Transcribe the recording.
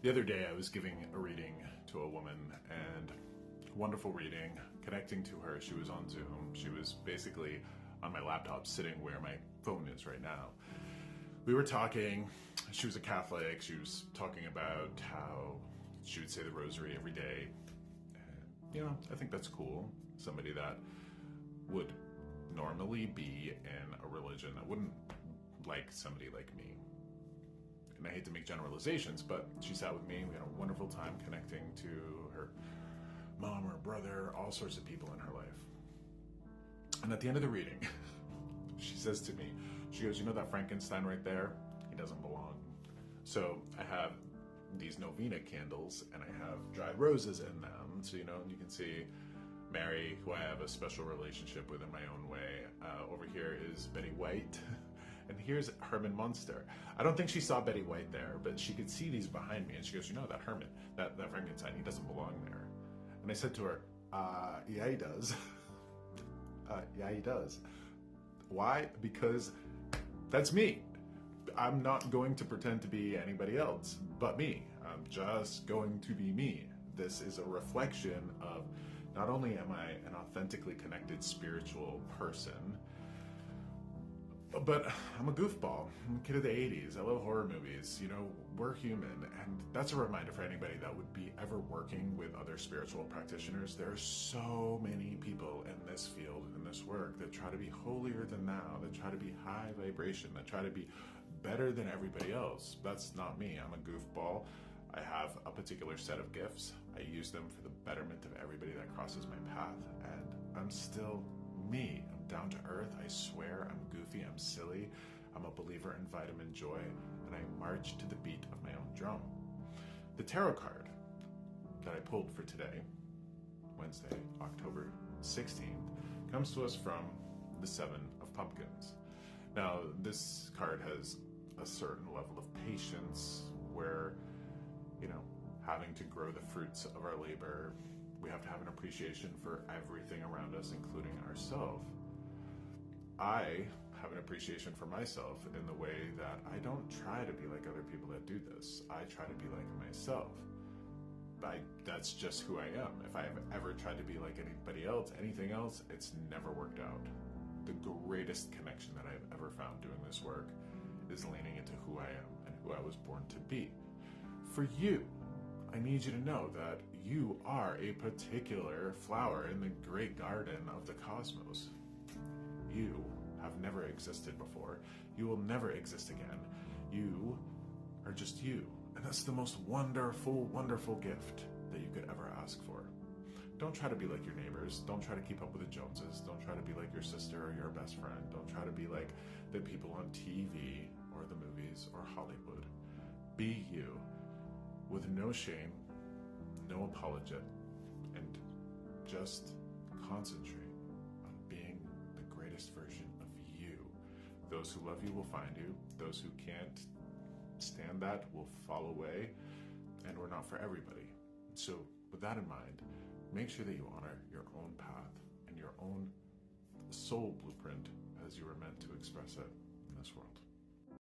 The other day I was giving a reading to a woman, and wonderful reading, connecting to her. She was on Zoom. She was basically on my laptop sitting where my phone is right now. We were talking. She was a Catholic. She was talking about how she would say the rosary every day. And, I think that's cool. Somebody that would normally be in a religion that wouldn't like somebody like me. And I hate to make generalizations, but she sat with me. We had a wonderful time connecting to her mom, her brother, all sorts of people in her life. And at the end of the reading, she says to me, she goes, "You know that Frankenstein right there? He doesn't belong." So I have these novena candles and I have dried roses in them. So, you can see Mary, who I have a special relationship with in my own way. Over here is Betty White. And here's Herman Munster. I don't think she saw Betty White there, but she could see these behind me. And she goes, that Herman, that Frankenstein, he doesn't belong there. And I said to her, yeah, he does. Yeah, he does. Why? Because that's me. I'm not going to pretend to be anybody else but me. I'm just going to be me. This is a reflection of not only am I an authentically connected spiritual person, but I'm a goofball. I'm a kid of the 80s. I love horror movies. We're human. And that's a reminder for anybody that would be ever working with other spiritual practitioners. There are so many people in this field and in this work that try to be holier than thou, that try to be high vibration, that try to be better than everybody else. That's not me. I'm a goofball. I have a particular set of gifts. I use them for the betterment of everybody that crosses my path. And I'm still me. I'm down to earth. I swear. I'm goofy. I'm silly. I'm a believer in vitamin joy. And I march to the beat of my own drum. The tarot card that I pulled for today, Wednesday, October 16th, comes to us from the Seven of Pumpkins. Now, this card has a certain level of patience where, having to grow the fruits of our labor, we have to have an appreciation for everything around us, including ourselves. I have an appreciation for myself in the way that I don't try to be like other people that do this. I try to be like myself. That's just who I am. If I have ever tried to be like anybody else, anything else, it's never worked out. The greatest connection that I've ever found doing this work is leaning into who I am and who I was born to be. For you, I need you to know that you are a particular flower in the great garden of the cosmos. You have never existed before. You will never exist again. You are just you. And that's the most wonderful, wonderful gift that you could ever ask for. Don't try to be like your neighbors. Don't try to keep up with the Joneses. Don't try to be like your sister or your best friend. Don't try to be like the people on TV or the movies or Hollywood. Be you. With no shame, no apology, and just concentrate on being the greatest version of you. Those who love you will find you. Those who can't stand that will fall away, and we're not for everybody. So with that in mind, make sure that you honor your own path and your own soul blueprint as you were meant to express it in this world.